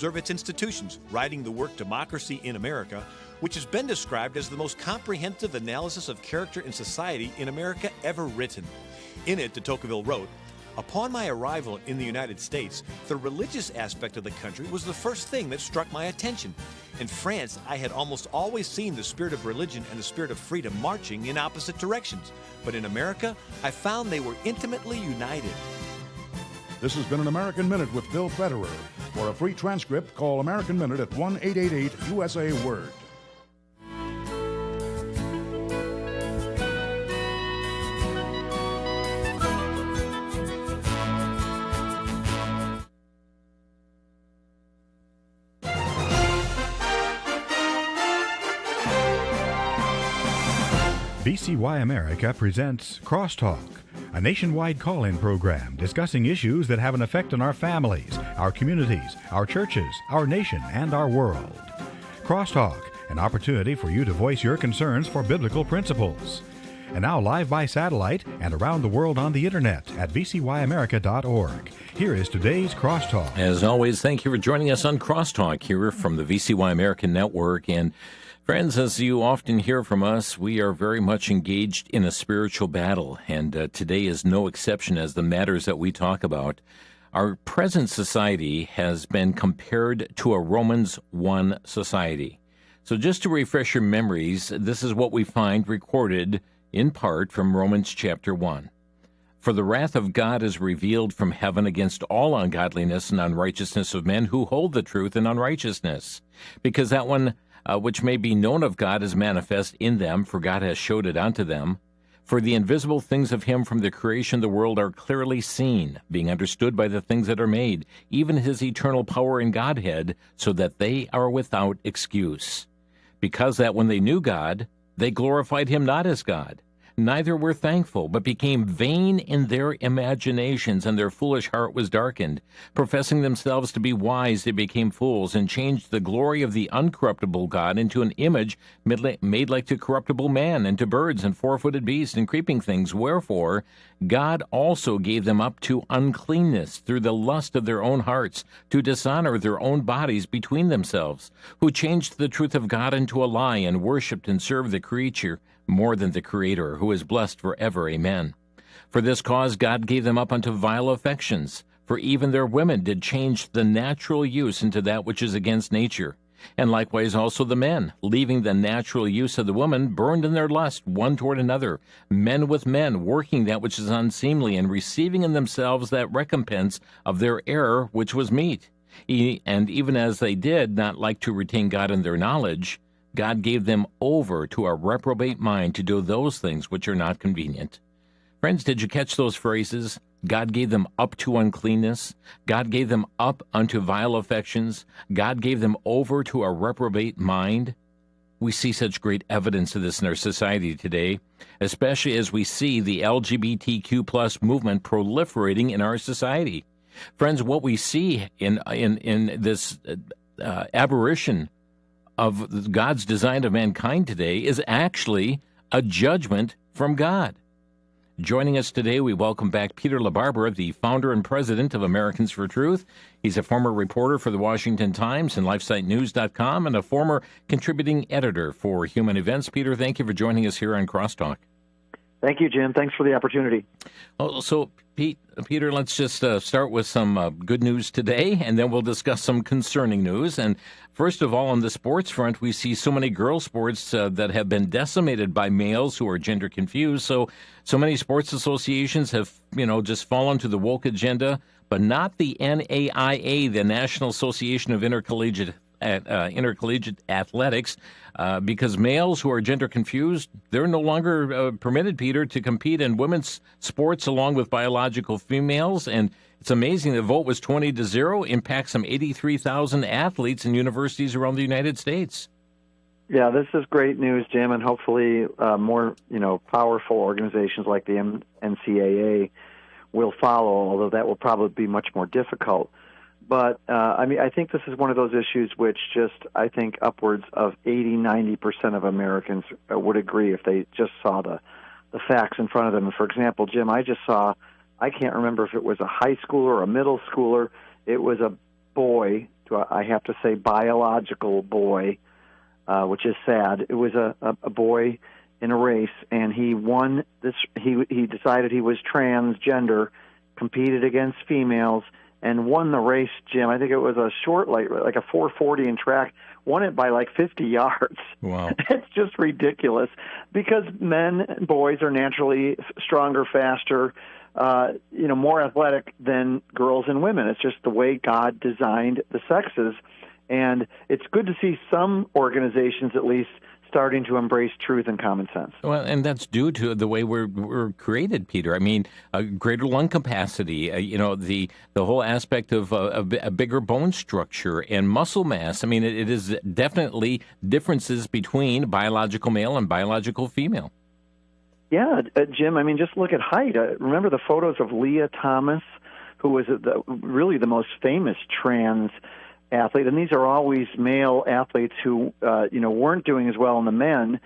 observe its institutions, writing the work Democracy in America, which has been described as the most comprehensive analysis of character and society in America ever written. In it, de Tocqueville wrote, "Upon my arrival in the United States, the religious aspect of the country was the first thing that struck my attention. In France, I had almost always seen the spirit of religion and the spirit of freedom marching in opposite directions. But in America, I found they were intimately united." This has been an American Minute with Bill Federer. For a free transcript, call American Minute at 1-888-USA-WORD. VCY America presents Crosstalk, a nationwide call-in program discussing issues that have an effect on our families, our communities, our churches, our nation, and our world. Crosstalk, an opportunity for you to voice your concerns for biblical principles. And now live by satellite and around the world on the internet at VCYAmerica.org. Here is today's Crosstalk. As always, thank you for joining us on Crosstalk here from the VCY America Network. And friends, as you often hear from us, we are very much engaged in a spiritual battle, and today is no exception as the matters that we talk about. Our present society has been compared to a Romans 1 society. So just to refresh your memories, this is what we find recorded in part from Romans chapter 1. "For the wrath of God is revealed from heaven against all ungodliness and unrighteousness of men who hold the truth in unrighteousness, because that one which may be known of God is manifest in them, for God has showed it unto them. For the invisible things of him from the creation of the world are clearly seen, being understood by the things that are made, even his eternal power and Godhead, so that they are without excuse. Because that when they knew God, they glorified him not as God, neither were thankful, but became vain in their imaginations, and their foolish heart was darkened. Professing themselves to be wise, they became fools, and changed the glory of the uncorruptible God into an image made like to corruptible man, and to birds, and four-footed beasts, and creeping things. Wherefore God also gave them up to uncleanness through the lust of their own hearts, to dishonor their own bodies between themselves, who changed the truth of God into a lie, and worshipped and served the creature more than the Creator, who is blessed forever. Amen. For this cause God gave them up unto vile affections, for even their women did change the natural use into that which is against nature. And likewise also the men, leaving the natural use of the woman, burned in their lust one toward another, men with men, working that which is unseemly, and receiving in themselves that recompense of their error which was meet. And even as they did not like to retain God in their knowledge, God gave them over to a reprobate mind to do those things which are not convenient." Friends, did you catch those phrases? God gave them up to uncleanness. God gave them up unto vile affections. God gave them over to a reprobate mind. We see such great evidence of this in our society today, especially as we see the LGBTQ plus movement proliferating in our society. Friends, what we see in this aberration of God's design of mankind today is actually a judgment from God. Joining us today, we welcome back Peter LaBarbera, the founder and president of Americans for Truth. He's a former reporter for the Washington Times and LifeSiteNews.com and a former contributing editor for Human Events. Peter, thank you for joining us here on Crosstalk. Thank you, Jim. Thanks for the opportunity. Well, so, Peter, let's just start with some good news today, and then we'll discuss some concerning news. And first of all, on the sports front, we see so many girls' sports that have been decimated by males who are gender confused. So many sports associations have, just fallen to the woke agenda, but not the NAIA, the National Association of Intercollegiate Athletics, because males who are gender confused, they're no longer permitted, Peter, to compete in women's sports along with biological females. And it's amazing the vote was 20-0, impacts some 83,000 athletes in universities around the United States. Yeah, this is great news, Jim, and hopefully more powerful organizations like the NCAA will follow, although that will probably be much more difficult. But, I think this is one of those issues which I think upwards of 80-90% of Americans would agree if they just saw the facts in front of them. And for example, Jim, I can't remember if it was a high schooler or a middle schooler. It was a boy to, I have to say, biological boy, which is sad. It was a boy in a race, and he won this. He decided he was transgender, competed against females, and won the race, Jim. I think it was a short, like a 4:40 in track. Won it by like 50 yards. Wow. It's just ridiculous because men and boys are naturally stronger, faster, more athletic than girls and women. It's just the way God designed the sexes. And it's good to see some organizations at least starting to embrace truth and common sense. Well, and that's due to the way we're created, Peter. I mean, greater lung capacity, the whole aspect of a bigger bone structure and muscle mass. I mean, it is definitely differences between biological male and biological female. Yeah, Jim, I mean, just look at height. Remember the photos of Leah Thomas, who was really the most famous trans athlete, and these are always male athletes who weren't doing as well in the men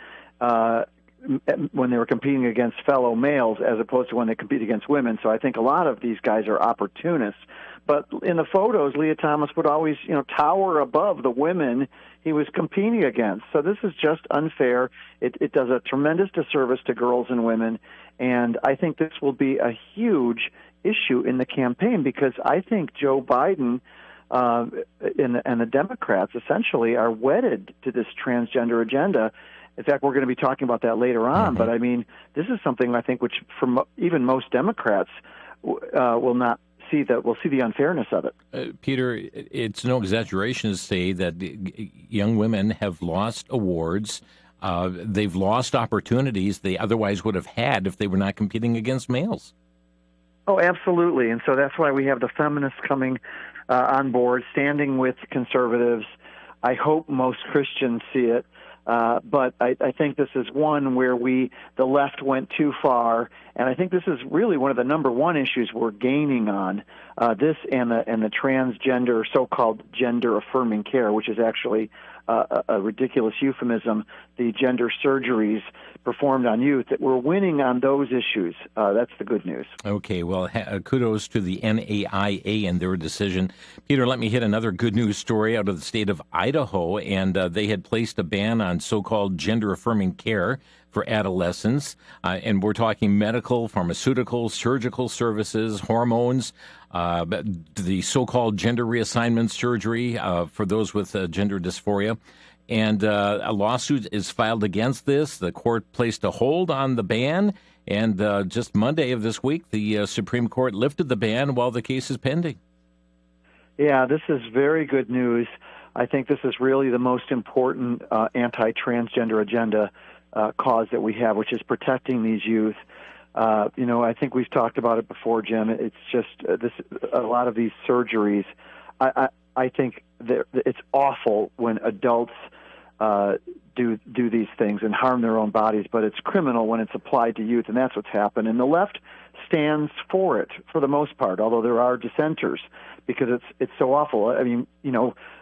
when they were competing against fellow males as opposed to when they compete against women. So I think a lot of these guys are opportunists. But in the photos, Leah Thomas would always tower above the women he was competing against. So this is just unfair. It does a tremendous disservice to girls and women, and I think this will be a huge issue in the campaign because I think Joe Biden and the Democrats essentially are wedded to this transgender agenda. In fact, we're going to be talking about that later on. Mm-hmm. But I mean, this is something I think which, even most Democrats, will not see that. Will see the unfairness of it. Peter, it's no exaggeration to say that young women have lost awards. They've lost opportunities they otherwise would have had if they were not competing against males. Oh, absolutely. And so that's why we have the feminists coming on board, standing with conservatives. I hope most Christians see it, but I think this is one where the left went too far, and I think this is really one of the number one issues we're gaining on, this and the transgender, so-called gender-affirming care, which is actually a ridiculous euphemism, the gender surgeries performed on youth, that we're winning on those issues. That's the good news. Okay, well, kudos to the NAIA and their decision. Peter, let me hit another good news story out of the state of Idaho, and they had placed a ban on so-called gender-affirming care for adolescents, and we're talking medical, pharmaceutical, surgical services, hormones, the so-called gender reassignment surgery for those with gender dysphoria. And a lawsuit is filed against this. The court placed a hold on the ban, and just Monday of this week, the Supreme Court lifted the ban while the case is pending. Yeah, this is very good news. I think this is really the most important anti-transgender agenda cause that we have, which is protecting these youth. I think we've talked about it before, Jim. It's just a lot of these surgeries. I think it's awful when adults do these things and harm their own bodies, but it's criminal when it's applied to youth, and that's what's happened. And the left stands for it for the most part, although there are dissenters, because it's so awful. I mean,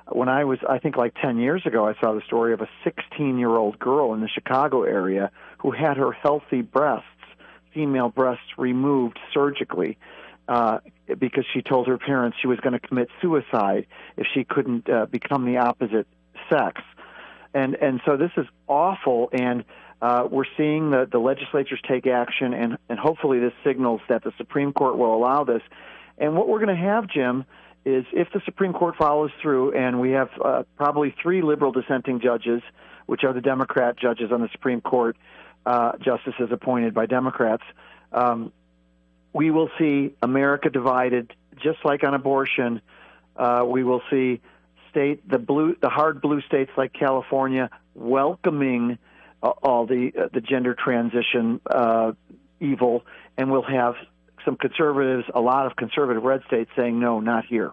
when I think like 10 years ago, I saw the story of a 16-year-old girl in the Chicago area who had her healthy breasts, female breasts, removed surgically because she told her parents she was going to commit suicide if she couldn't become the opposite sex. And so this is awful, and we're seeing the legislatures take action, and hopefully this signals that the Supreme Court will allow this. And what we're going to have, Jim, is if the Supreme Court follows through, and we have probably 3 liberal dissenting judges, which are the Democrat judges on the Supreme Court, justices appointed by Democrats, we will see America divided, just like on abortion. We will see the hard blue states like California welcoming all the gender transition evil, and we'll have some conservatives, a lot of conservative red states saying no, not here.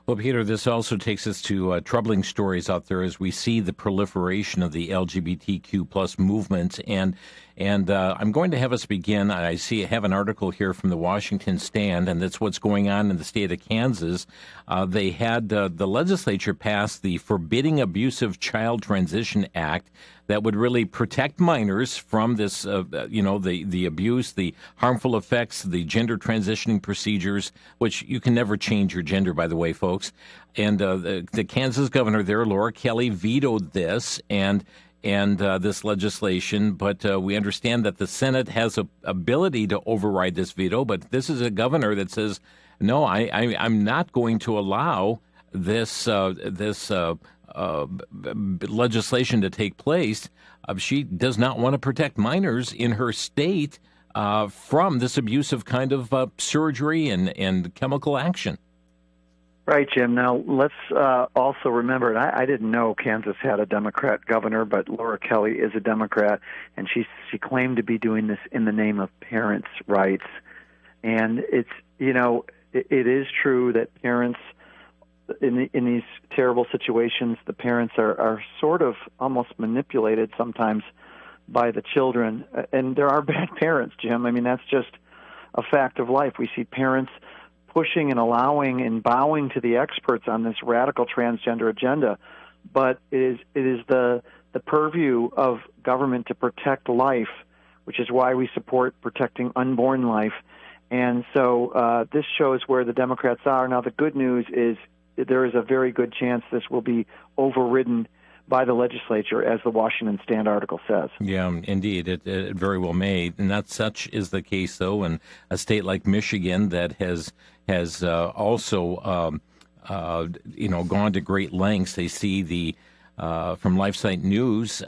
Well, Peter, this also takes us to troubling stories out there as we see the proliferation of the LGBTQ plus movement. And And I'm going to have us begin. I have an article here from the Washington Stand, and that's what's going on in the state of Kansas. They had the legislature pass the Forbidding Abusive Child Transition Act that would really protect minors from this, the abuse, the harmful effects, the gender transitioning procedures, which you can never change your gender, by the way, folks. And the Kansas governor there, Laura Kelly, vetoed this and this legislation, but we understand that the Senate has a ability to override this veto, but this is a governor that says, no, I'm not going to allow this legislation to take place. She does not want to protect minors in her state from this abusive kind of surgery and chemical action. Right, Jim. Now, let's also remember, and I didn't know Kansas had a Democrat governor, but Laura Kelly is a Democrat, and she claimed to be doing this in the name of parents' rights. And it is true that parents, in these terrible situations, the parents are sort of almost manipulated sometimes by the children. And there are bad parents, Jim. I mean, that's just a fact of life. We see parents pushing and allowing and bowing to the experts on this radical transgender agenda, but it is the purview of government to protect life, which is why we support protecting unborn life. And so this shows where the Democrats are. Now, the good news is there is a very good chance this will be overridden by the legislature, as the Washington Stand article says. Yeah, indeed. It very well may. And that such is the case, though, in a state like Michigan that has also gone to great lengths. They see the from LifeSite News,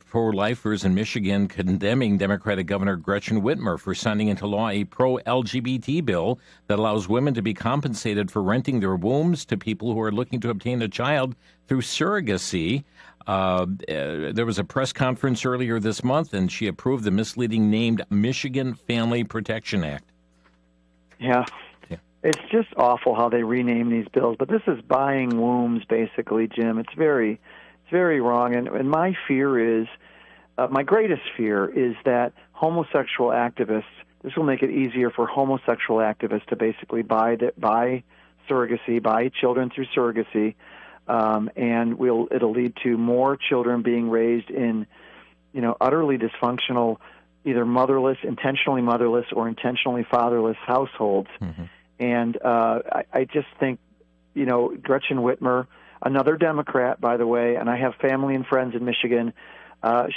pro-lifers in Michigan condemning Democratic Governor Gretchen Whitmer for signing into law a pro-LGBT bill that allows women to be compensated for renting their wombs to people who are looking to obtain a child through surrogacy. There was a press conference earlier this month, and she approved the misleading named Michigan Family Protection Act. Yeah. It's just awful how they rename these bills, but this is buying wombs, basically, Jim. It's very wrong, and my fear is, my greatest fear is that homosexual activists, this will make it easier for homosexual activists to basically buy surrogacy, buy children through surrogacy, and it'll lead to more children being raised in, utterly dysfunctional, either intentionally motherless or intentionally fatherless households. Mm-hmm. And I just think, Gretchen Whitmer, another Democrat, by the way, and I have family and friends in Michigan,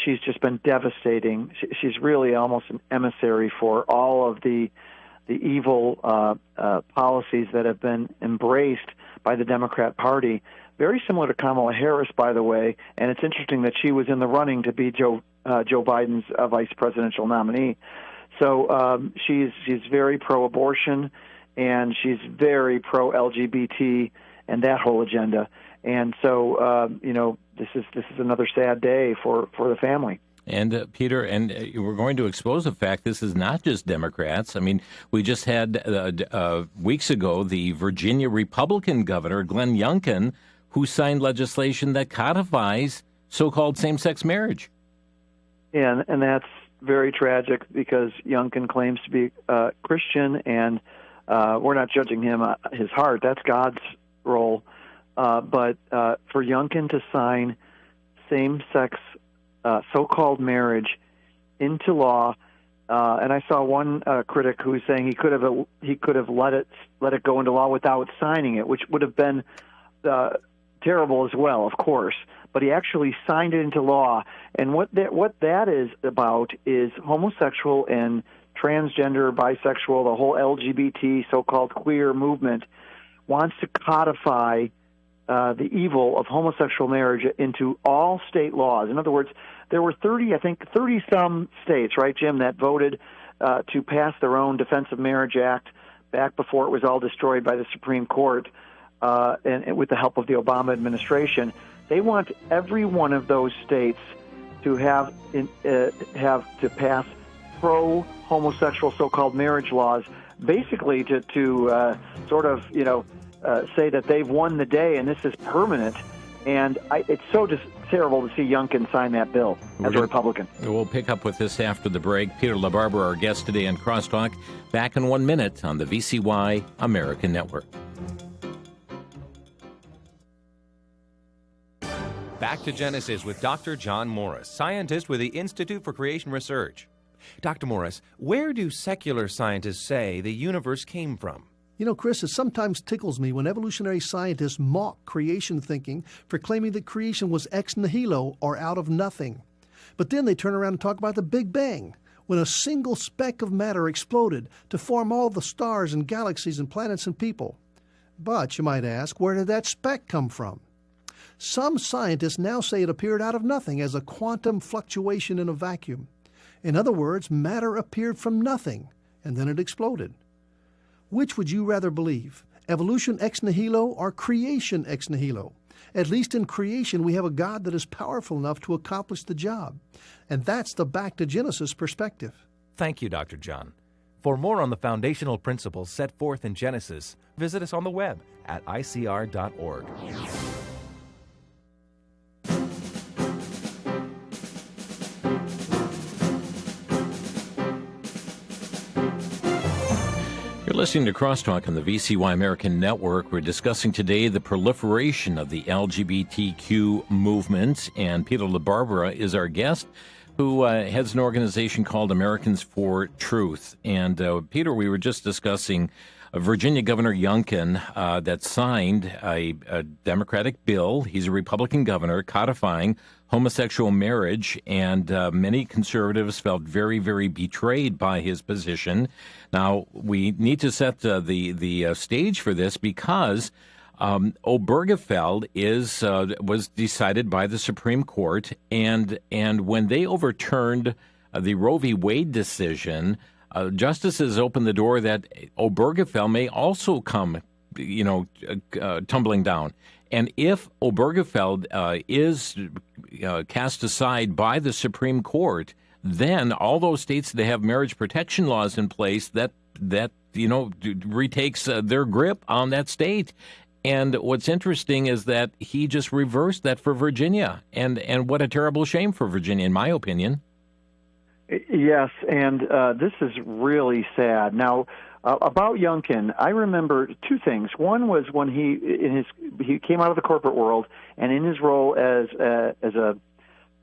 she's just been devastating. She's really almost an emissary for all of the evil policies that have been embraced by the Democrat Party. Very similar to Kamala Harris, by the way, and it's interesting that she was in the running to be Joe Biden's vice presidential nominee. So she's very pro-abortion, and she's very pro-LGBT and that whole agenda. And so, this is another sad day for the family. And Peter, we're going to expose the fact this is not just Democrats. I mean, we just had weeks ago the Virginia Republican governor, Glenn Youngkin, who signed legislation that codifies so-called same-sex marriage. Yeah, and that's very tragic because Youngkin claims to be Christian, and we're not judging him, his heart. That's God's role. But for Youngkin to sign same-sex so-called marriage into law, and I saw one critic who's saying he could have let it go into law without signing it, which would have been terrible as well, of course. But he actually signed it into law, and what that is about is homosexual and transgender, bisexual, the whole LGBT, so-called queer movement wants to codify the evil of homosexual marriage into all state laws. In other words, there were 30-some states, right, Jim, that voted to pass their own Defense of Marriage Act back before it was all destroyed by the Supreme Court, and with the help of the Obama administration. They want every one of those states to have to pass pro-homosexual so-called marriage laws, basically to sort of say that they've won the day and this is permanent. And it's so just terrible to see Youngkin sign that bill as a Republican. We'll pick up with this after the break. Peter LaBarbera, our guest today on Crosstalk. Back in 1 minute on the VCY America Network. Back to Genesis with Dr. John Morris, scientist with the Institute for Creation Research. Dr. Morris, where do secular scientists say the universe came from? You know, Chris, it sometimes tickles me when evolutionary scientists mock creation thinking for claiming that creation was ex nihilo, or out of nothing. But then they turn around and talk about the Big Bang, when a single speck of matter exploded to form all the stars and galaxies and planets and people. But, you might ask, where did that speck come from? Some scientists now say it appeared out of nothing as a quantum fluctuation in a vacuum. In other words, matter appeared from nothing, and then it exploded. Which would you rather believe, evolution ex nihilo or creation ex nihilo? At least in creation, we have a God that is powerful enough to accomplish the job. And that's the back to Genesis perspective. Thank you, Dr. John. For more on the foundational principles set forth in Genesis, visit us on the web at icr.org. You're listening to Crosstalk on the VCY American Network. We're discussing today the proliferation of the LGBTQ movement, and Peter LaBarbera is our guest, who heads an organization called Americans for Truth. And Peter, we were just discussing Virginia Governor Youngkin that signed a Democratic bill. He's a Republican governor codifying homosexual marriage, and many conservatives felt very, very betrayed by his position. Now, we need to set the stage for this because Obergefell was decided by the Supreme Court, and when they overturned the Roe v. Wade decision, justices opened the door that Obergefell may also come, tumbling down. And if Obergefell is cast aside by the Supreme Court, then all those states that have marriage protection laws in place that retakes their grip on that state. And what's interesting is that he just reversed that for Virginia, and what a terrible shame for Virginia, in my opinion. Yes, and this is really sad. Now, about Youngkin, I remember two things. One was when he came out of the corporate world, and in his role as a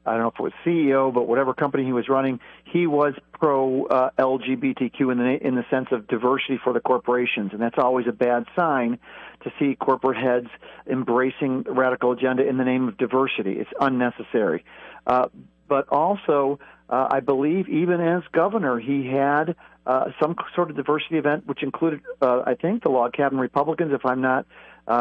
I don't know if it was CEO, but whatever company he was running, he was pro LGBTQ in the sense of diversity for the corporations, and that's always a bad sign to see corporate heads embracing the radical agenda in the name of diversity. It's unnecessary. But also, I believe even as governor, he had some sort of diversity event, which included, I think, the log cabin Republicans, if I'm not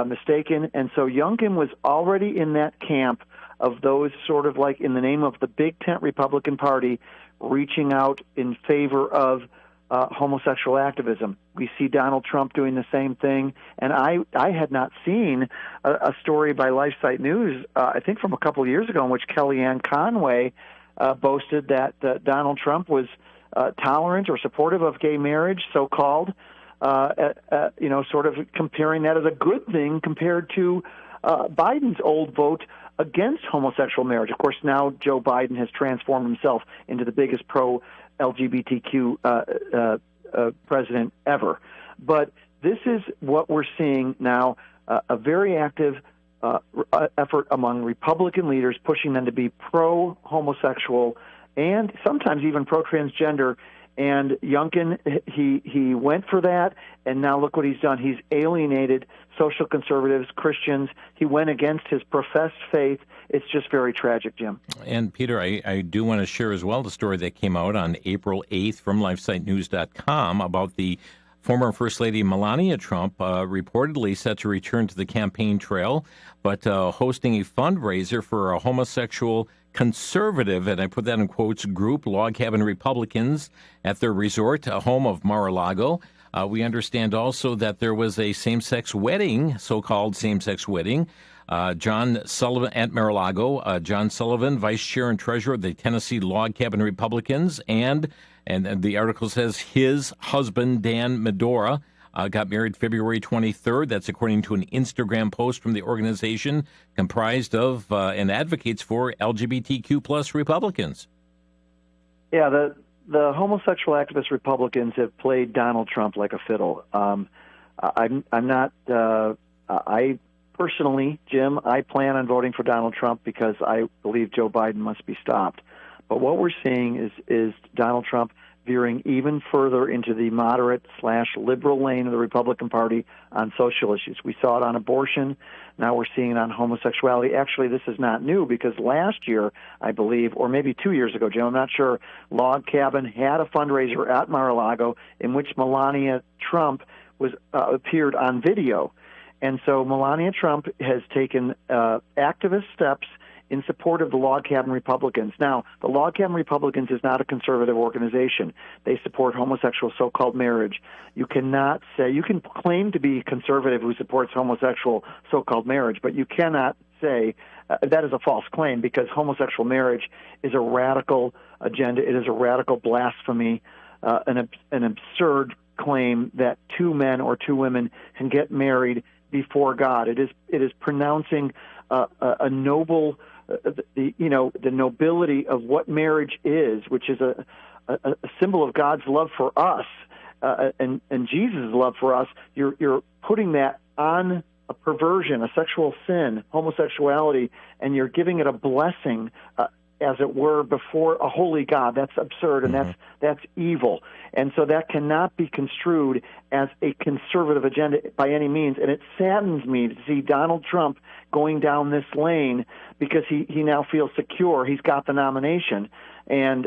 mistaken. And so Youngkin was already in that camp of those sort of like in the name of the big tent Republican Party reaching out in favor of homosexual activism. We see Donald Trump doing the same thing. And I had not seen a story by LifeSite News, I think from a couple of years ago, in which Kellyanne Conway boasted that Donald Trump was tolerant or supportive of gay marriage, so-called, sort of comparing that as a good thing compared to Biden's old vote against homosexual marriage. Of course, now Joe Biden has transformed himself into the biggest pro-LGBTQ president ever. But this is what we're seeing now, a very active effort among Republican leaders pushing them to be pro-homosexual and sometimes even pro-transgender. And Youngkin, he went for that, and now look what he's done. He's alienated social conservatives, Christians. He went against his professed faith. It's just very tragic, Jim. And, Peter, I do want to share as well the story that came out on April 8th from LifeSiteNews.com about the former First Lady Melania Trump reportedly set to return to the campaign trail, but hosting a fundraiser for a homosexual conservative, and I put that in quotes, group, Log Cabin Republicans, at their resort, a home of Mar-a-Lago. We understand also that there was a same-sex wedding, so-called same-sex wedding. John Sullivan at Mar-a-Lago, John Sullivan, vice chair and treasurer of the Tennessee Log Cabin Republicans, and the article says his husband, Dan Medora, got married February 23rd. That's according to an Instagram post from the organization comprised of and advocates for LGBTQ plus Republicans. Yeah, the homosexual activist Republicans have played Donald Trump like a fiddle. I'm not. I personally, Jim, I plan on voting for Donald Trump because I believe Joe Biden must be stopped. But what we're seeing is Donald Trump veering even further into the moderate/liberal lane of the Republican Party on social issues. We saw it on abortion. Now we're seeing it on homosexuality. Actually, this is not new because last year, I believe, or maybe 2 years ago, Jim, I'm not sure, Log Cabin had a fundraiser at Mar-a-Lago in which Melania Trump was appeared on video. And so Melania Trump has taken activist steps in support of the Log Cabin Republicans. Now, the Log Cabin Republicans is not a conservative organization. They support homosexual so-called marriage. You cannot say, you can claim to be conservative who supports homosexual so-called marriage, but you cannot say that is a false claim because homosexual marriage is a radical agenda. It is a radical blasphemy, an absurd claim that two men or two women can get married before God. It is pronouncing a noble, the nobility of what marriage is, which is a symbol of God's love for us and Jesus' love for us. You're putting that on a perversion, a sexual sin, homosexuality, and you're giving it a blessing, as it were, before a holy God. That's absurd, and that's evil. And so that cannot be construed as a conservative agenda by any means. And it saddens me to see Donald Trump going down this lane because he now feels secure. He's got the nomination. And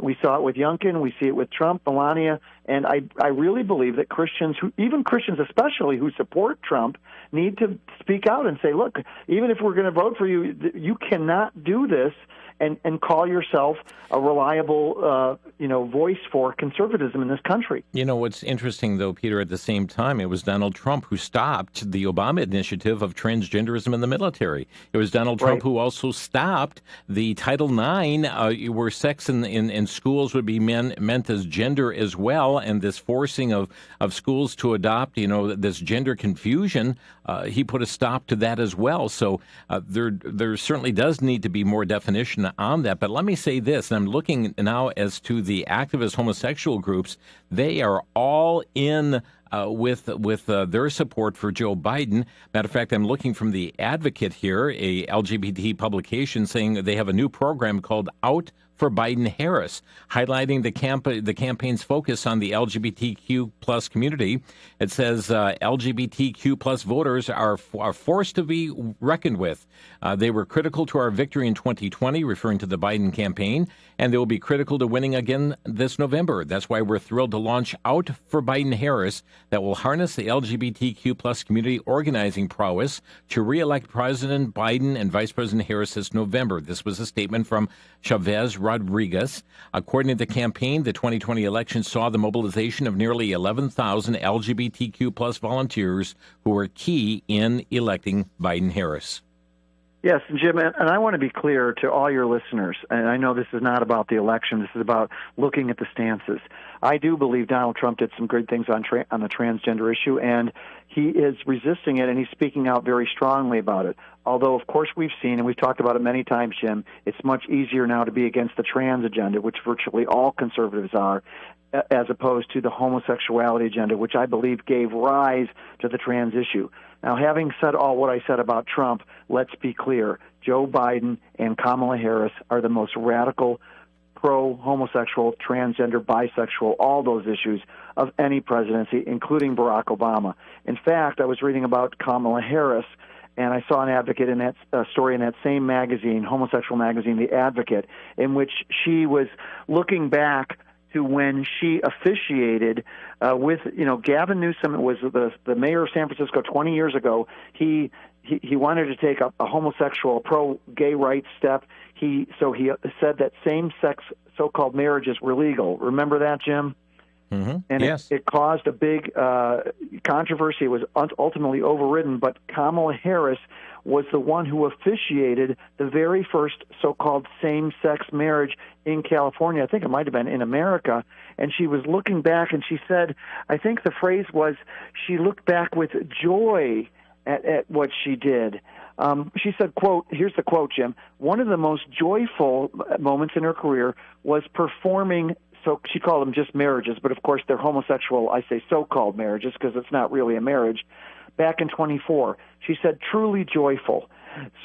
we saw it with Youngkin. We see it with Trump, Melania. And I really believe that Christians, even Christians especially who support Trump, need to speak out and say, look, even if we're going to vote for you, you cannot do this and call yourself a reliable, voice for conservatism in this country. You know, what's interesting, though, Peter, at the same time, it was Donald Trump who stopped the Obama initiative of transgenderism in the military. It was Donald Trump who also stopped the Title IX, where sex in schools would be meant as gender as well, and this forcing of schools to adopt, this gender confusion. He put a stop to that as well. So there certainly does need to be more definition on that. But let me say this, and I'm looking now as to the activist homosexual groups. They are all in with their support for Joe Biden. Matter of fact, I'm looking from the Advocate here, a LGBT publication, saying they have a new program called Out for Biden-Harris, highlighting the campaign's focus on the LGBTQ plus community. It says LGBTQ plus voters are forced to be reckoned with. They were critical to our victory in 2020, referring to the Biden campaign, and they will be critical to winning again this November. That's why we're thrilled to launch Out for Biden-Harris, that will harness the LGBTQ plus community organizing prowess to re-elect President Biden and Vice President Harris this November. This was a statement from Chavez Rodriguez. According to the campaign, the 2020 election saw the mobilization of nearly 11,000 LGBTQ plus volunteers who were key in electing Biden-Harris. Yes, Jim, and I want to be clear to all your listeners, and I know this is not about the election, this is about looking at the stances. I do believe Donald Trump did some great things on the transgender issue, and he is resisting it, and he's speaking out very strongly about it. Although, of course, we've seen, and we've talked about it many times, Jim, it's much easier now to be against the trans agenda, which virtually all conservatives are, as opposed to the homosexuality agenda, which I believe gave rise to the trans issue. Now, having said all what I said about Trump, let's be clear. Joe Biden and Kamala Harris are the most radical, pro-homosexual, transgender, bisexual, all those issues of any presidency, including Barack Obama. In fact, I was reading about Kamala Harris, and I saw an advocate in that story in that same magazine, homosexual magazine, The Advocate, in which she was looking back to when she officiated with, Gavin Newsom was the mayor of San Francisco 20 years ago. He wanted to take a homosexual, pro-gay rights step. He said that same-sex so-called marriages were legal. Remember that, Jim? Mm-hmm. And yes. It caused a big controversy. It was ultimately overridden, but Kamala Harris was the one who officiated the very first so-called same-sex marriage in California. I think it might have been in America. And she was looking back, and she said, I think the phrase was, she looked back with joy at what she did. She said, quote, here's the quote, Jim, one of the most joyful moments in her career was performing, so she called them just marriages, but of course they're homosexual, I say so-called marriages because it's not really a marriage, back in 24. She said, truly joyful.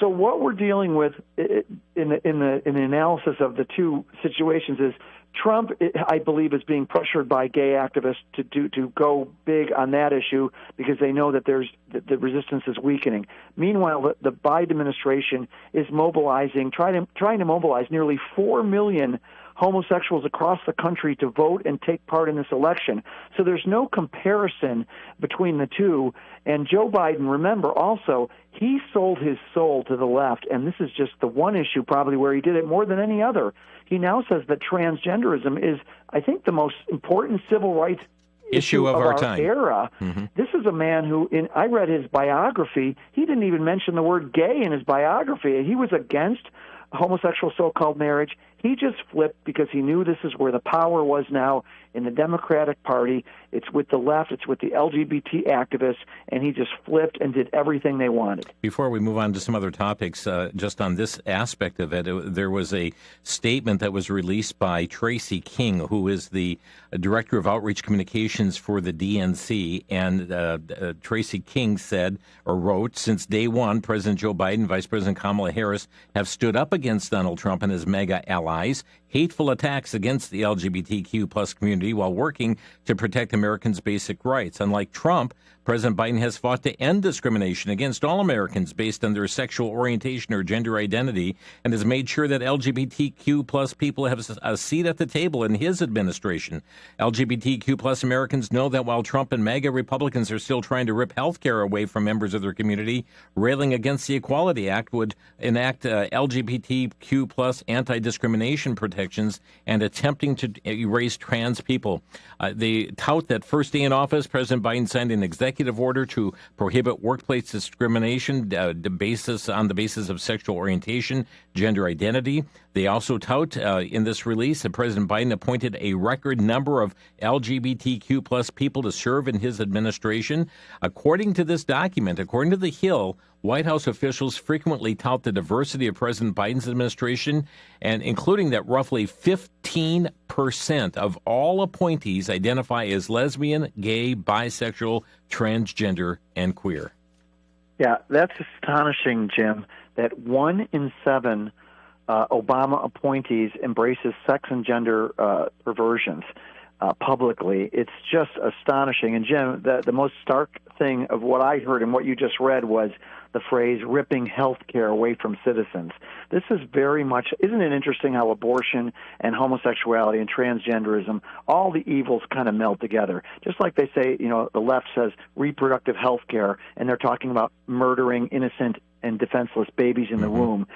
So what we're dealing with in the analysis of the two situations is Trump, I believe, is being pressured by gay activists to go big on that issue because they know that the resistance is weakening. Meanwhile, the Biden administration is mobilizing, trying to mobilize nearly 4 million homosexuals across the country to vote and take part in this election. So there's no comparison between the two. And Joe Biden, remember also, he sold his soul to the left, and this is just the one issue probably where he did it more than any other. He now says that transgenderism is, I think, the most important civil rights issue of our time. Era. Mm-hmm. This is a man who, I read his biography, he didn't even mention the word gay in his biography. He was against homosexual so-called marriage. He just flipped because he knew this is where the power was now in the Democratic Party. It's with the left, it's with the LGBT activists, and he just flipped and did everything they wanted. Before we move on to some other topics, just on this aspect of it, there was a statement that was released by Tracy King, who is the Director of Outreach Communications for the DNC, and Tracy King said, or wrote, since day one, President Joe Biden and Vice President Kamala Harris have stood up against Donald Trump and his MAGA allies, hateful attacks against the LGBTQ plus community while working to protect Americans' basic rights. Unlike Trump, President Biden has fought to end discrimination against all Americans based on their sexual orientation or gender identity and has made sure that LGBTQ plus people have a seat at the table in his administration. LGBTQ plus Americans know that while Trump and MAGA Republicans are still trying to rip health care away from members of their community, railing against the Equality Act would enact LGBTQ plus anti-discrimination protections and attempting to erase trans people. They tout that first day in office, President Biden signed an executive order to prohibit workplace discrimination on the basis of sexual orientation, gender identity. They also tout in this release that President Biden appointed a record number of LGBTQ plus people to serve in his administration. According to this document, according to The Hill, White House officials frequently tout the diversity of President Biden's administration, and including that roughly 15% of all appointees identify as lesbian, gay, bisexual, transgender, and queer. Yeah, that's astonishing, Jim, that 1 in 7 Obama appointees embraces sex and gender perversions publicly. It's just astonishing. And, Jim, the most stark thing of what I heard and what you just read was the phrase ripping health care away from citizens. This is very much, isn't it interesting how abortion and homosexuality and transgenderism, all the evils kind of meld together. Just like they say, the left says reproductive health care, and they're talking about murdering innocent and defenseless babies in the womb.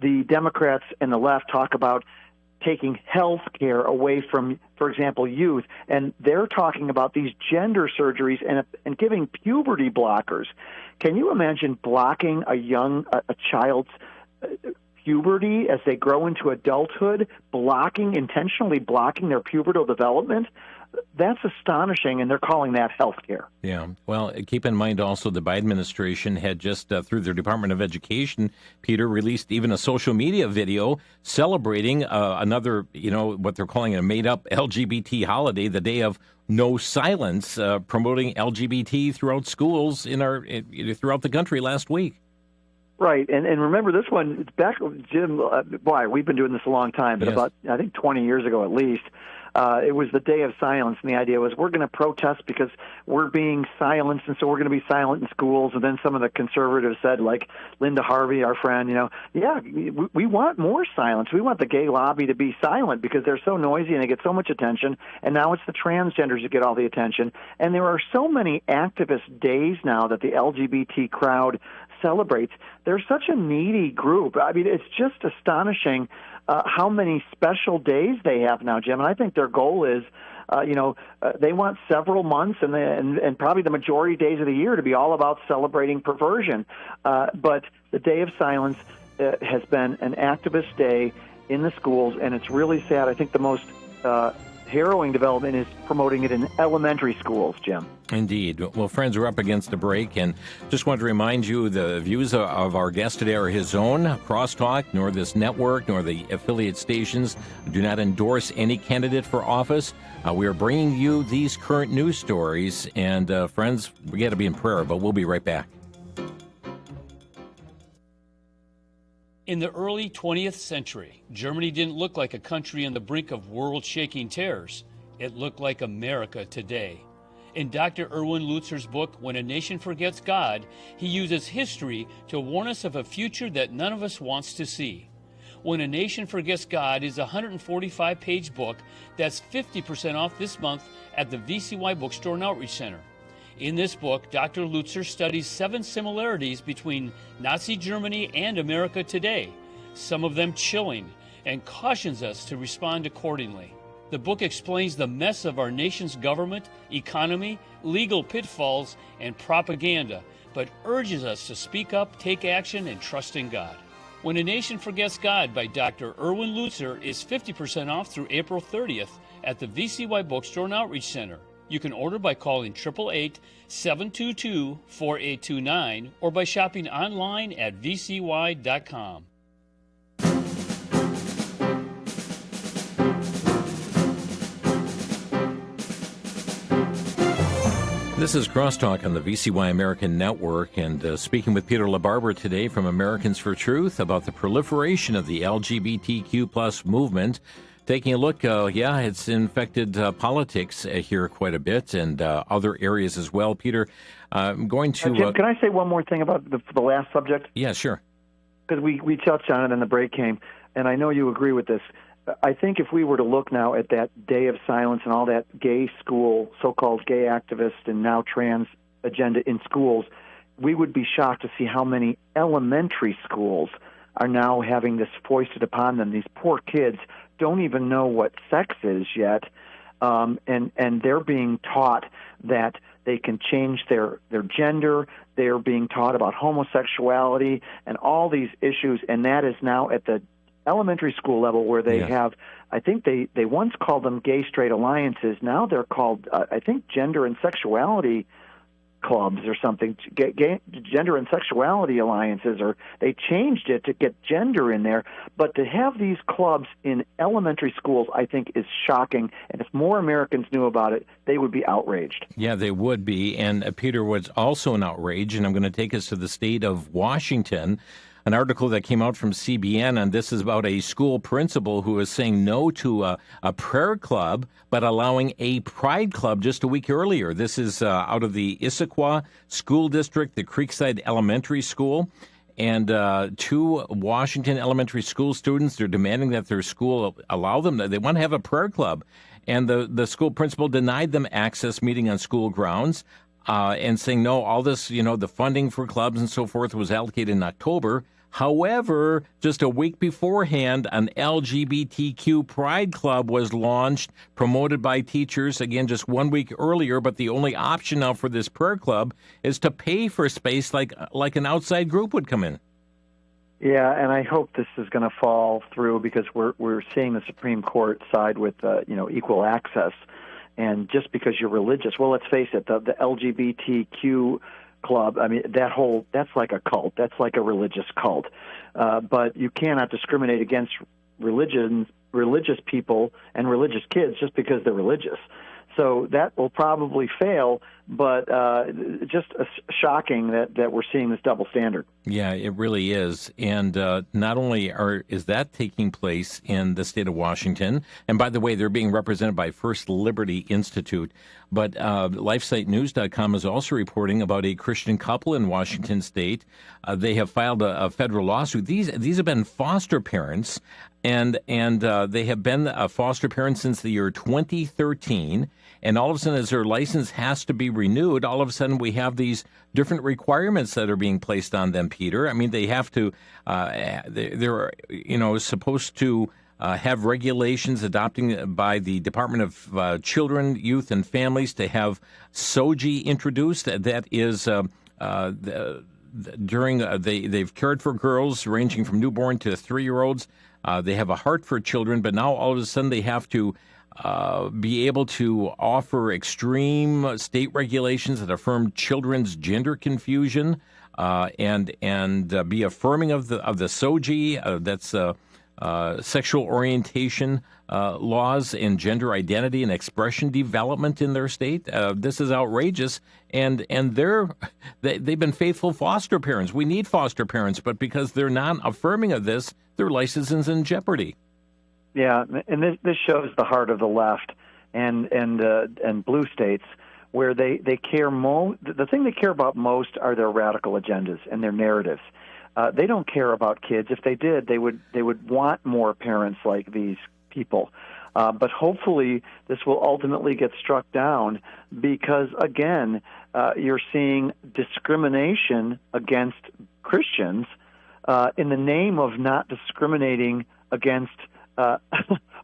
The Democrats and the left talk about taking health care away from, for example, youth, and they're talking about these gender surgeries and giving puberty blockers. Can you imagine blocking a child's puberty as they grow into adulthood, intentionally blocking their pubertal development? That's astonishing, and they're calling that health care. Yeah. Well, keep in mind also the Biden administration had just, through their Department of Education, Peter, released even a social media video celebrating another, what they're calling a made-up LGBT holiday, the Day of No Silence, promoting LGBT throughout schools throughout the country last week. Right, and remember this one, back, Jim, we've been doing this a long time, but about, I think, 20 years ago at least, it was the Day of Silence, and the idea was we're going to protest because we're being silenced, and so we're going to be silent in schools. And then some of the conservatives said, like Linda Harvey, our friend, we want more silence. We want the gay lobby to be silent because they're so noisy and they get so much attention. And now it's the transgenders that get all the attention. And there are so many activist days now that the LGBT crowd celebrates. They're such a needy group. I mean, it's just astonishing how many special days they have now, Jim. And I think their goal is They want several months and probably the majority of days of the year to be all about celebrating perversion. But the Day of Silence has been an activist day in the schools, and it's really sad. I think the most harrowing development is promoting it in elementary schools, Jim. Indeed. Well, friends, we're up against a break, and just want to remind you the views of our guest today are his own. Crosstalk, nor this network, nor the affiliate stations do not endorse any candidate for office. We are bringing you these current news stories, and friends, we got to be in prayer, but we'll be right back. In the early 20th century, Germany didn't look like a country on the brink of world-shaking terrors. It looked like America today. In Dr. Erwin Lutzer's book, When a Nation Forgets God, he uses history to warn us of a future that none of us wants to see. When a Nation Forgets God is a 145-page book that's 50% off this month at the VCY Bookstore and Outreach Center. In this book, Dr. Lutzer studies 7 similarities between Nazi Germany and America today, some of them chilling, and cautions us to respond accordingly. The book explains the mess of our nation's government, economy, legal pitfalls, and propaganda, but urges us to speak up, take action, and trust in God. When a Nation Forgets God by Dr. Erwin Lutzer is 50% off through April 30th at the VCY Bookstore and Outreach Center. You can order by calling 888-722-4829 or by shopping online at vcy.com. This is Crosstalk on the VCY American Network, and speaking with Peter LaBarbera today from Americans for Truth about the proliferation of the LGBTQ plus movement. Taking a look, it's infected politics here quite a bit and other areas as well. Peter, I'm going to... Jim, can I say one more thing about the last subject? Yeah, sure. Because we touched on it and the break came, and I know you agree with this. I think if we were to look now at that Day of Silence and all that gay school, so-called gay activist and now trans agenda in schools, we would be shocked to see how many elementary schools are now having this foisted upon them. These poor kids don't even know what sex is yet, and they're being taught that they can change their gender. They're being taught about homosexuality and all these issues, and that is now at the elementary school level where they have, I think they once called them gay-straight alliances. Now they're called, I think, gender and sexuality clubs or something, gender and sexuality alliances, or they changed it to get gender in there. But to have these clubs in elementary schools, I think, is shocking. And if more Americans knew about it, they would be outraged. Yeah, they would be. And Peter, what's also an outrage, and I'm going to take us to the state of Washington, an article that came out from CBN, and this is about a school principal who is saying no to a prayer club, but allowing a pride club just a week earlier. This is out of the Issaquah School District, the Creekside Elementary School. And 2 Washington elementary school students, they're demanding that their school allow them. They want to have a prayer club. And the school principal denied them access meeting on school grounds. And saying, no, all this, the funding for clubs and so forth was allocated in October. However, just a week beforehand, an LGBTQ Pride Club was launched, promoted by teachers, again, just 1 week earlier. But the only option now for this prayer club is to pay for space like an outside group would come in. Yeah, and I hope this is going to fall through because we're seeing the Supreme Court side with, equal access. And just because you're religious, well, let's face it, the LGBTQ club, I mean, that's like a cult. That's like a religious cult. But you cannot discriminate against religious people and religious kids just because they're religious. So that will probably fail, but just shocking that we're seeing this double standard. Yeah, it really is. And not only is that taking place in the state of Washington, and by the way, they're being represented by First Liberty Institute, but LifeSiteNews.com is also reporting about a Christian couple in Washington state. They have filed a federal lawsuit. These have been foster parents, and they have been foster parents since the year 2013. And all of a sudden, as their license has to be renewed, all of a sudden we have these different requirements that are being placed on them, Peter. I mean, they have to, they're supposed to have regulations adopting by the Department of Children, Youth, and Families to have SOGI introduced. That is they've cared for girls ranging from newborn to 3-year-olds. They have a heart for children, but now all of a sudden they have to be able to offer extreme state regulations that affirm children's gender confusion and be affirming of the SOGI. That's sexual orientation laws and gender identity and expression development in their state. This is outrageous, and they've been faithful foster parents. We need foster parents, but because they're not affirming of this, their license is in jeopardy. Yeah, and this shows the heart of the left and blue states, where they care the thing they care about most are their radical agendas and their narratives. They don't care about kids. If they did, they would want more parents like these people. But hopefully this will ultimately get struck down because, again, you're seeing discrimination against Christians in the name of not discriminating against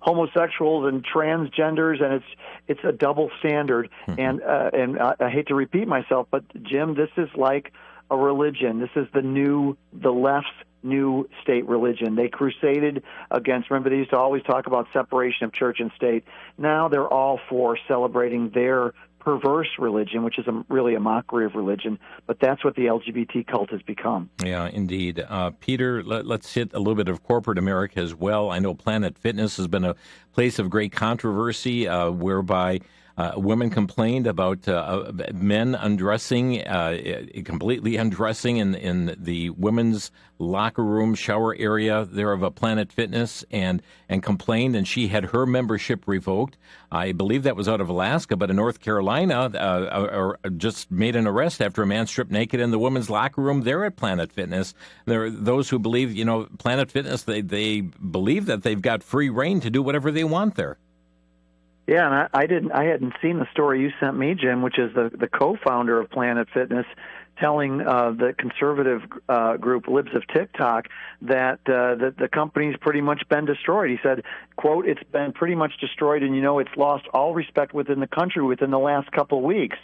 homosexuals and transgenders, and it's a double standard. And I hate to repeat myself, but Jim, this is like a religion. This is the left's new state religion. They crusaded against, remember they used to always talk about separation of church and state. Now they're all for celebrating their perverse religion, which is really a mockery of religion, but that's what the LGBT cult has become. Yeah, indeed. Peter, let's hit a little bit of corporate America as well. I know Planet Fitness has been a place of great controversy whereby women complained about men undressing, completely undressing in the women's locker room shower area there of a Planet Fitness, and complained, and she had her membership revoked. I believe that was out of Alaska, but in North Carolina, just made an arrest after a man stripped naked in the women's locker room there at Planet Fitness. There are those who believe, Planet Fitness, they believe that they've got free reign to do whatever they want there. Yeah, and I hadn't seen the story you sent me, Jim, which is the co-founder of Planet Fitness telling the conservative group Libs of TikTok that the company's pretty much been destroyed. He said, quote, "It's been pretty much destroyed, and it's lost all respect within the country within the last couple of weeks.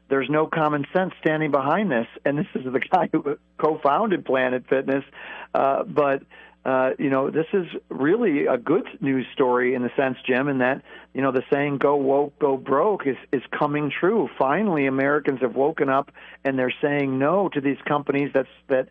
There's no common sense standing behind this." And this is the guy who co-founded Planet Fitness, but this is really a good news story in the sense, Jim, in that, the saying, go woke, go broke is coming true. Finally, Americans have woken up and they're saying no to these companies that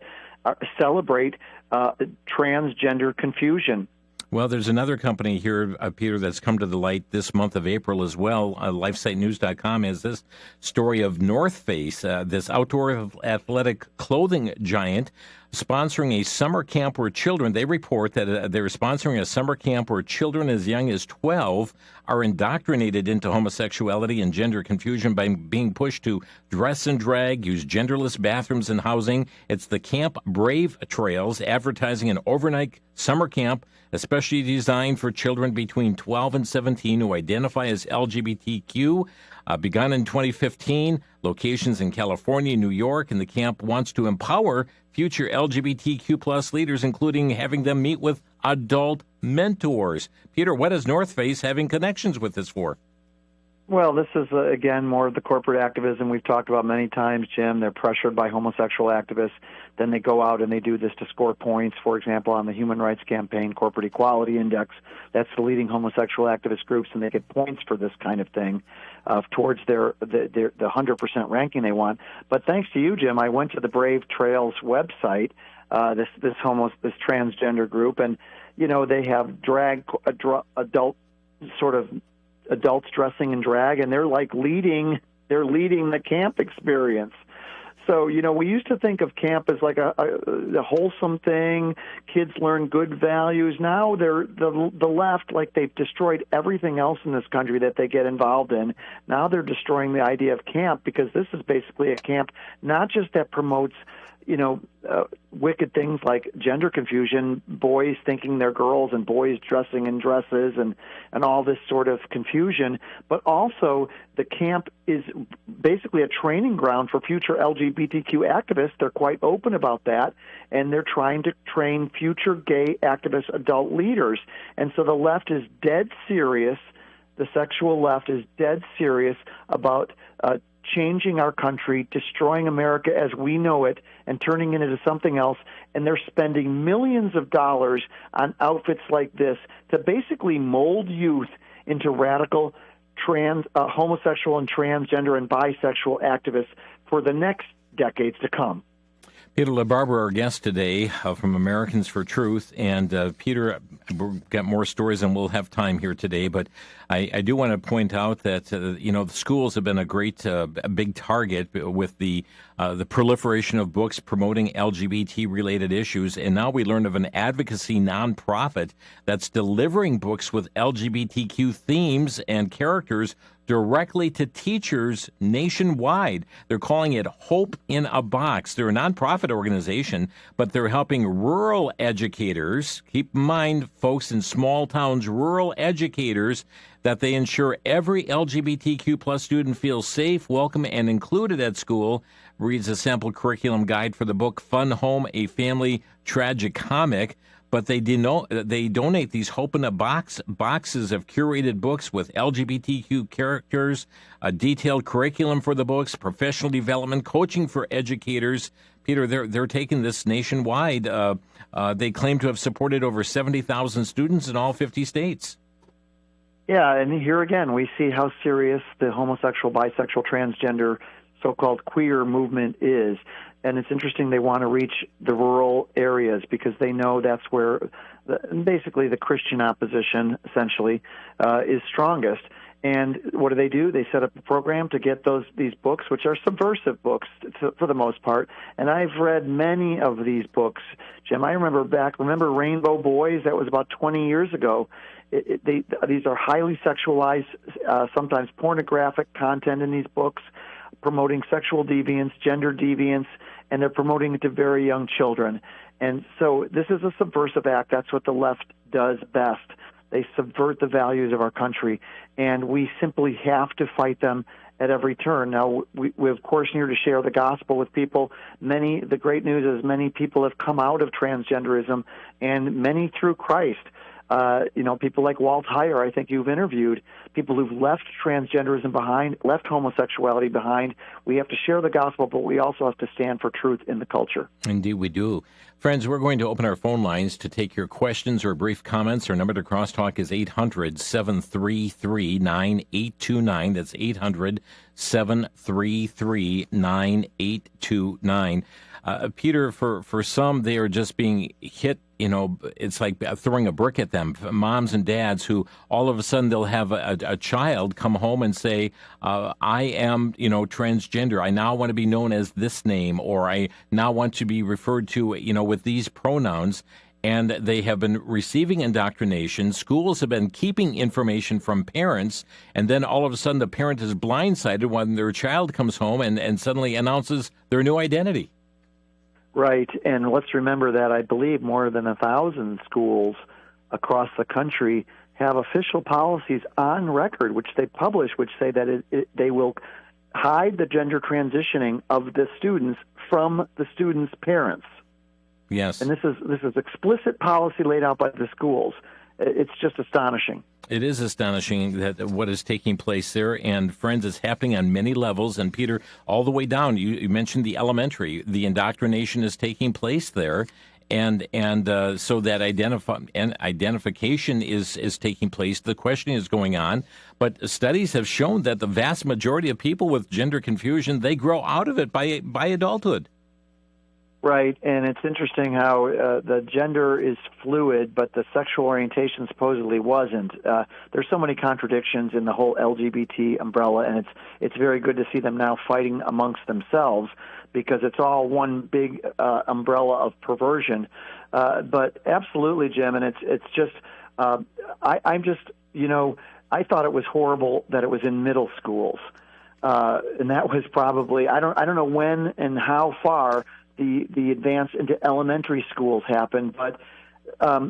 celebrate transgender confusion. Well, there's another company here, Peter, that's come to the light this month of April as well. LifeSiteNews.com has this story of North Face, this outdoor athletic clothing giant, sponsoring a summer camp where children, they report that they're sponsoring a summer camp where children as young as 12 are indoctrinated into homosexuality and gender confusion by being pushed to dress and drag, use genderless bathrooms and housing. It's the Camp Brave Trails, advertising an overnight summer camp especially designed for children between 12 and 17 who identify as LGBTQ. Begun in 2015, locations in California, New York, and the camp wants to empower future LGBTQ plus leaders, including having them meet with adult mentors. Peter, what is North Face having connections with this for? Well, this is, again, more of the corporate activism we've talked about many times, Jim. They're pressured by homosexual activists. Then they go out and they do this to score points, for example, on the Human Rights Campaign Corporate Equality Index. That's the leading homosexual activist groups, and they get points for this kind of thing towards the 100% ranking they want. But thanks to you, Jim, I went to the Brave Trails website, this transgender group, and, they have adults dressing in drag, and they're leading the camp experience. So, we used to think of camp as like a wholesome thing. Kids learn good values. Now they're the left, they've destroyed everything else in this country that they get involved in. Now they're destroying the idea of camp, because this is basically a camp not just that promotes wicked things like gender confusion, boys thinking they're girls and boys dressing in dresses and all this sort of confusion. But also the camp is basically a training ground for future LGBTQ activists. They're quite open about that, and they're trying to train future gay activist adult leaders. And so the left is dead serious. The sexual left is dead serious about changing our country, destroying America as we know it, and turning it into something else. And they're spending millions of dollars on outfits like this to basically mold youth into radical homosexual and transgender and bisexual activists for the next decades to come. Peter LaBarbera, our guest today from Americans for Truth. And Peter, we've got more stories and we'll have time here today. But I do want to point out that, the schools have been a great, a big target with the proliferation of books promoting LGBT-related issues. And now we learn of an advocacy nonprofit that's delivering books with LGBTQ themes and characters directly to teachers nationwide. They're calling it Hope in a Box. They're a nonprofit organization, but they're helping rural educators. Keep in mind, folks in small towns, rural educators, that they ensure every LGBTQ plus student feels safe, welcome, and included at school. Reads a sample curriculum guide for the book Fun Home, a Family Tragicomic. But they donate these Hope in a boxes of curated books with LGBTQ characters, a detailed curriculum for the books, professional development, coaching for educators. Peter, they're taking this nationwide. They claim to have supported over 70,000 students in all 50 states. Yeah, and here again, we see how serious the homosexual, bisexual, transgender, so-called queer movement is. And it's interesting they want to reach the rural areas because they know that's where basically the Christian opposition, essentially, is strongest. And what do? They set up a program to get these books, which are subversive books for the most part. And I've read many of these books, Jim. I remember Rainbow Boys? That was about 20 years ago. These are highly sexualized, sometimes pornographic content in these books, promoting sexual deviance, gender deviance, and they're promoting it to very young children. And so this is a subversive act. That's what the left does best. They subvert the values of our country, and we simply have to fight them at every turn. Now, we of course, need to share the gospel with people. The great news is many people have come out of transgenderism, and many through Christ. People like Walt Heyer, I think you've interviewed, people who've left transgenderism behind, left homosexuality behind. We have to share the gospel, but we also have to stand for truth in the culture. Indeed, we do. Friends, we're going to open our phone lines to take your questions or brief comments. Our number to Crosstalk is 800-733-9829. That's 800-733-9829. Peter, for some, they are just being hit. It's like throwing a brick at them. Moms and dads who all of a sudden they'll have a child come home and say, I am, transgender. I now want to be known as this name, or I now want to be referred to, with these pronouns. And they have been receiving indoctrination. Schools have been keeping information from parents. And then all of a sudden the parent is blindsided when their child comes home and suddenly announces their new identity. Right, and let's remember that I believe more than 1,000 schools across the country have official policies on record, which they publish, which say that they will hide the gender transitioning of the students from the students' parents. Yes, and this is explicit policy laid out by the schools. It's just astonishing. It is astonishing that what is taking place there. And, friends, it's happening on many levels. And, Peter, all the way down, you mentioned the elementary. The indoctrination is taking place there. And so that identification is taking place. The questioning is going on. But studies have shown that the vast majority of people with gender confusion, they grow out of it by adulthood. Right, and it's interesting how the gender is fluid, but the sexual orientation supposedly wasn't. There's so many contradictions in the whole LGBT umbrella, and it's very good to see them now fighting amongst themselves because it's all one big umbrella of perversion. But absolutely, Jim, and it's just I thought it was horrible that it was in middle schools, and that was probably I don't know when and how far the advance into elementary schools happen, but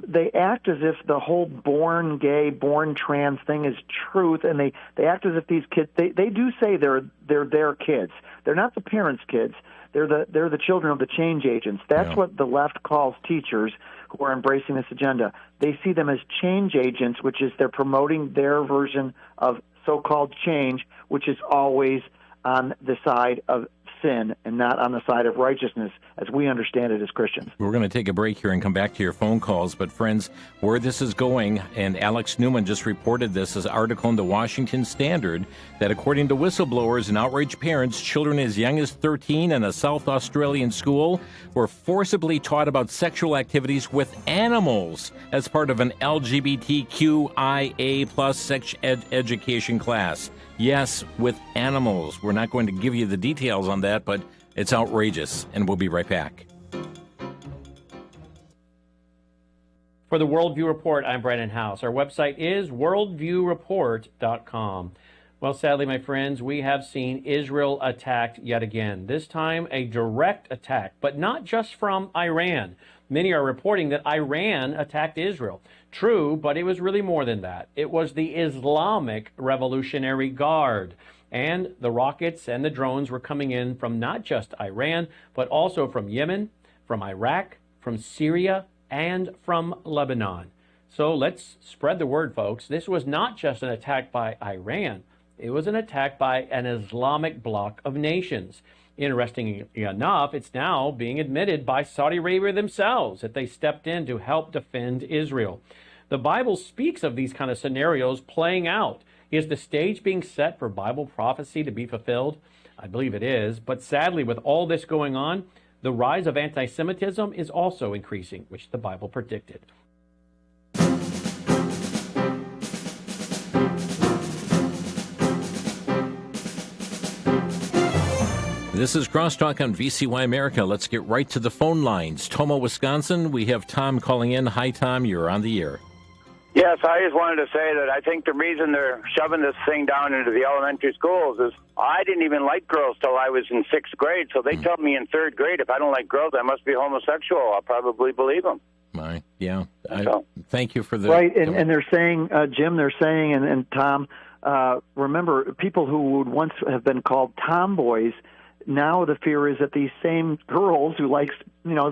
they act as if the whole born gay, born trans thing is truth, and they act as if these kids, they do say they're their kids. They're not the parents' kids. They're the children of the change agents. That's what the left calls teachers who are embracing this agenda. They see them as change agents, which is they're promoting their version of so-called change, which is always on the side of sin and not on the side of righteousness, as we understand it as Christians. We're going to take a break here and come back to your phone calls. But, friends, where this is going, and Alex Newman just reported this as an article in the Washington Standard, that according to whistleblowers and outraged parents, children as young as 13 in a South Australian school were forcibly taught about sexual activities with animals as part of an LGBTQIA plus sex education class. Yes, with animals. We're not going to give you the details on that, but it's outrageous, and we'll be right back. For the Worldview Report, I'm Brandon House. Our website is worldviewreport.com. Well, sadly, my friends, we have seen Israel attacked yet again. This time, a direct attack, but not just from Iran. Many are reporting that Iran attacked Israel. True, but it was really more than that. It was the Islamic Revolutionary Guard. And the rockets and the drones were coming in from not just Iran, but also from Yemen, from Iraq, from Syria, and from Lebanon. So let's spread the word, folks. This was not just an attack by Iran. It was an attack by an Islamic bloc of nations. Interestingly enough, it's now being admitted by Saudi Arabia themselves that they stepped in to help defend Israel. The Bible speaks of these kind of scenarios playing out. Is the stage being set for Bible prophecy to be fulfilled? I believe it is, but sadly, with all this going on, the rise of anti-Semitism is also increasing, which the Bible predicted. This is Crosstalk on VCY America. Let's get right to the phone lines. Tomah, Wisconsin, we have Tom calling in. Hi, Tom, you're on the air. Yes, I just wanted to say that I think the reason they're shoving this thing down into the elementary schools is I didn't even like girls till I was in 6th grade, so they tell me in 3rd grade if I don't like girls, I must be homosexual. I'll probably believe them. Yeah. Thank you for the... Right, and they're saying, Jim, they're saying, and Tom, remember, people who would once have been called tomboys, now the fear is that these same girls who like,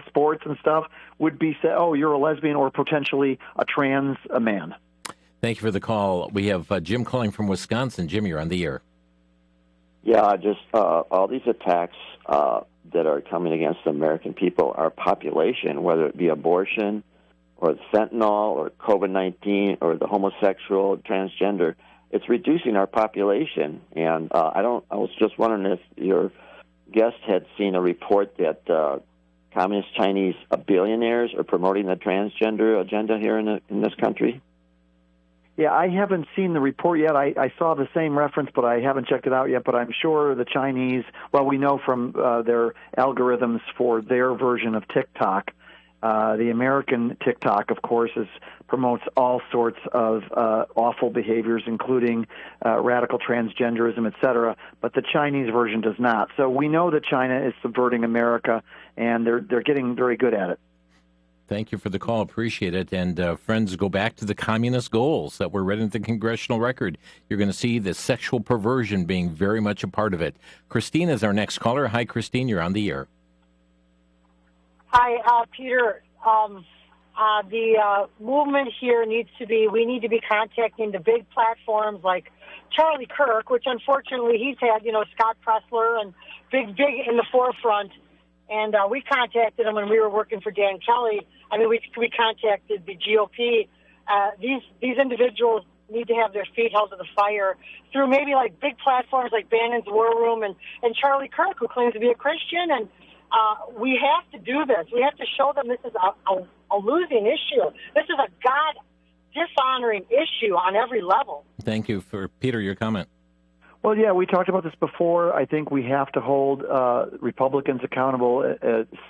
sports and stuff would be said, oh, you're a lesbian or potentially a trans man. Thank you for the call. We have Jim calling from Wisconsin. Jim, you're on the air. Yeah, just all these attacks that are coming against the American people, our population, whether it be abortion or fentanyl or COVID-19 or the homosexual, transgender, it's reducing our population. And I was just wondering if your guest had seen a report that communist Chinese billionaires are promoting the transgender agenda here in this country. Yeah, I haven't seen the report yet. I saw the same reference, but I haven't checked it out yet. But I'm sure the Chinese, well, we know from their algorithms for their version of TikTok, the American TikTok, of course, promotes all sorts of awful behaviors, including radical transgenderism, etc. But the Chinese version does not. So we know that China is subverting America, and they're getting very good at it. Thank you for the call. Appreciate it. And friends, go back to the communist goals that were read in the congressional record. You're going to see the sexual perversion being very much a part of it. Christine is our next caller. Hi, Christine. You're on the air. Hi, Peter. The movement here we need to be contacting the big platforms like Charlie Kirk, which unfortunately he's had, Scott Pressler and big in the forefront. And we contacted him when we were working for Dan Kelly. I mean, we contacted the GOP. These individuals need to have their feet held to the fire through maybe like big platforms like Bannon's War Room and Charlie Kirk, who claims to be a Christian. And we have to do this. We have to show them this is a losing issue. This is a God-dishonoring issue on every level. Thank you for, Peter, your comment. Well, yeah, we talked about this before. I think we have to hold Republicans accountable,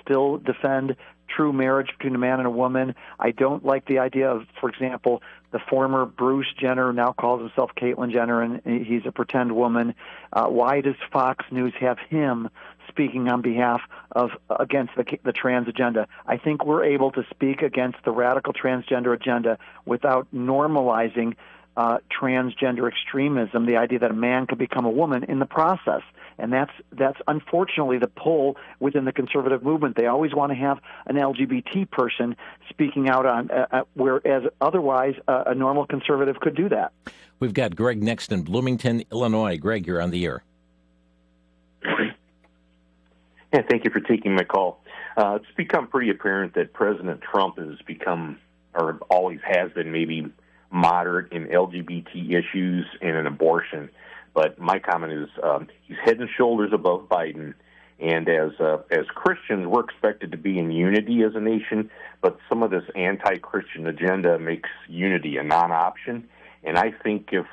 still defend true marriage between a man and a woman. I don't like the idea of, for example, the former Bruce Jenner now calls himself Caitlyn Jenner, and he's a pretend woman. Why does Fox News have him speaking on behalf of against the trans agenda. I think we're able to speak against the radical transgender agenda without normalizing transgender extremism, the idea that a man could become a woman in the process. And that's unfortunately the pull within the conservative movement. They always want to have an LGBT person speaking out on, whereas otherwise a normal conservative could do that. We've got Greg next in Bloomington, Illinois. Greg, you're on the air. Yeah, thank you for taking my call. It's become pretty apparent that President Trump has become, or always has been, maybe moderate in LGBT issues and in abortion. But my comment is he's head and shoulders above Biden. And as Christians, we're expected to be in unity as a nation, but some of this anti-Christian agenda makes unity a non-option. And I think if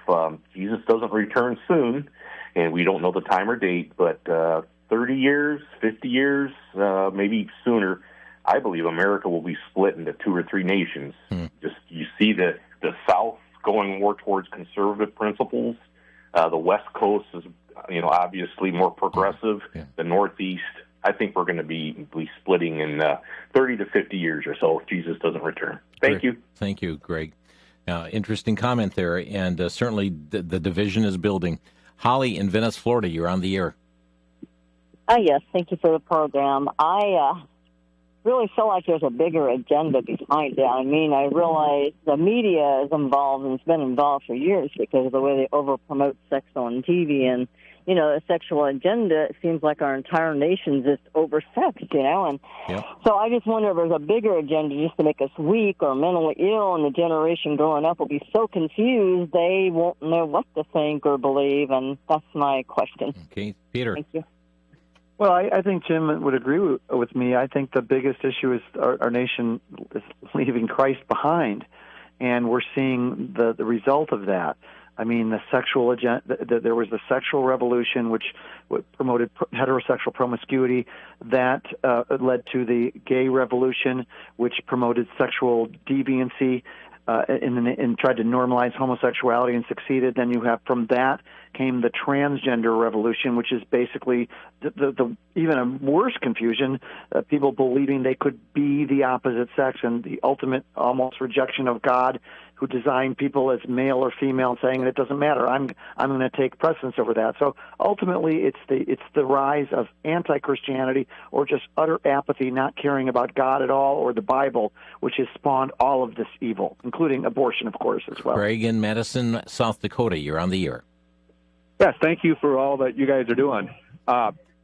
Jesus doesn't return soon, and we don't know the time or date, but 30 years, 50 years, maybe sooner, I believe America will be split into 2 or 3 nations. Just you see the South going more towards conservative principles. The West Coast is, obviously more progressive. The Northeast, I think we're going to be splitting in 30 to 50 years or so if Jesus doesn't return. Thank you. Thank you, Greg. Interesting comment there, and certainly the division is building. Holly in Venice, Florida, you're on the air. Yes, thank you for the program. I really feel like there's a bigger agenda behind it. I mean, I realize the media is involved and it's been involved for years because of the way they over-promote sex on TV. And, the sexual agenda, it seems like our entire nation's just oversexed, And so I just wonder if there's a bigger agenda just to make us weak or mentally ill, and the generation growing up will be so confused they won't know what to think or believe, and that's my question. Okay, Peter. Thank you. Well, I think Jim would agree with me. I think the biggest issue is our nation is leaving Christ behind, and we're seeing the result of that. I mean, the sexual agenda. There was the sexual revolution, which promoted heterosexual promiscuity. That led to the gay revolution, which promoted sexual deviancy and tried to normalize homosexuality and succeeded. Then you have, from that came the transgender revolution, which is basically the even a worse confusion, people believing they could be the opposite sex, and the ultimate almost rejection of God, who designed people as male or female, and saying it doesn't matter. I'm going to take precedence over that. So ultimately, it's the rise of anti-Christianity or just utter apathy, not caring about God at all or the Bible, which has spawned all of this evil, including abortion, of course, as well. Craig in Madison, South Dakota, you're on the air. Yes, thank you for all that you guys are doing.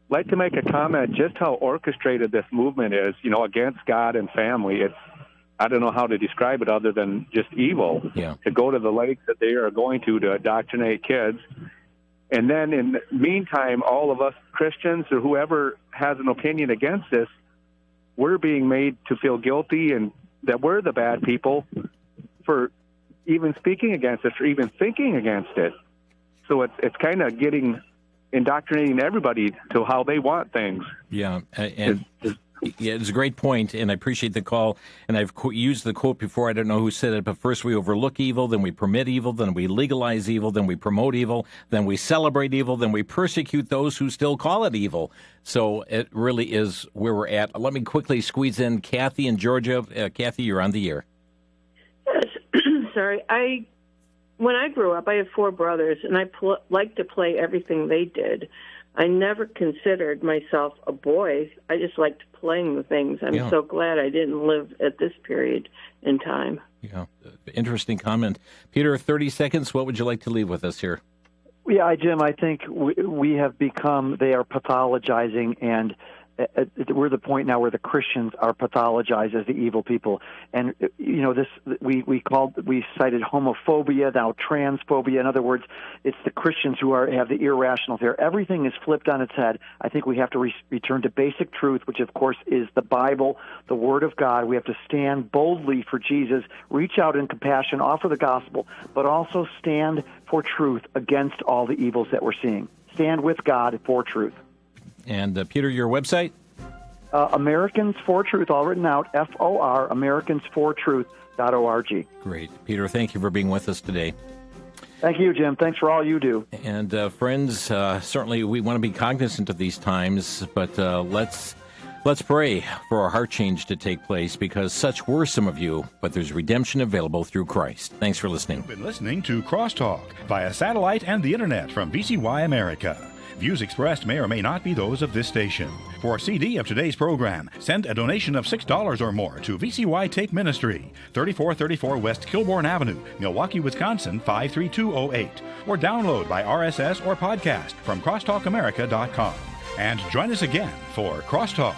Like to make a comment just how orchestrated this movement is, against God and family. I don't know how to describe it other than just evil. To go to the lengths that they are going to indoctrinate kids. And then in the meantime, all of us Christians or whoever has an opinion against this, we're being made to feel guilty and that we're the bad people for even speaking against it or even thinking against it. So it's kind of indoctrinating everybody to how they want things. Yeah, and it's a great point, and I appreciate the call. And I've used the quote before. I don't know who said it, but first we overlook evil, then we permit evil, then we legalize evil, then we promote evil, then we celebrate evil, then we persecute those who still call it evil. So it really is where we're at. Let me quickly squeeze in Kathy in Georgia. Kathy, you're on the air. Yes. Sorry, when I grew up, I had 4 brothers, and I liked to play everything they did. I never considered myself a boy. I just liked playing the things. I'm so glad I didn't live at this period in time. Yeah, interesting comment. Peter, 30 seconds. What would you like to leave with us here? Yeah, Jim, I think we have become, they are pathologizing, and we're the point now where the Christians are pathologized as the evil people. And, this we cited homophobia, now transphobia. In other words, it's the Christians who have the irrational fear. Everything is flipped on its head. I think we have to return to basic truth, which, of course, is the Bible, the Word of God. We have to stand boldly for Jesus, reach out in compassion, offer the gospel, but also stand for truth against all the evils that we're seeing. Stand with God for truth. And, Peter, your website? Americans for Truth, all written out, FOR, AmericansForTruth.org. Great. Peter, thank you for being with us today. Thank you, Jim. Thanks for all you do. And friends, certainly we want to be cognizant of these times, but let's pray for a heart change to take place, because such were some of you, but there's redemption available through Christ. Thanks for listening. You've been listening to Crosstalk via satellite and the internet from VCY America. Views expressed may or may not be those of this station. For a CD of today's program, send a donation of $6 or more to VCY Tape Ministry, 3434 West Kilbourne Avenue, Milwaukee, Wisconsin, 53208, or download by RSS or podcast from crosstalkamerica.com. And join us again for Crosstalk.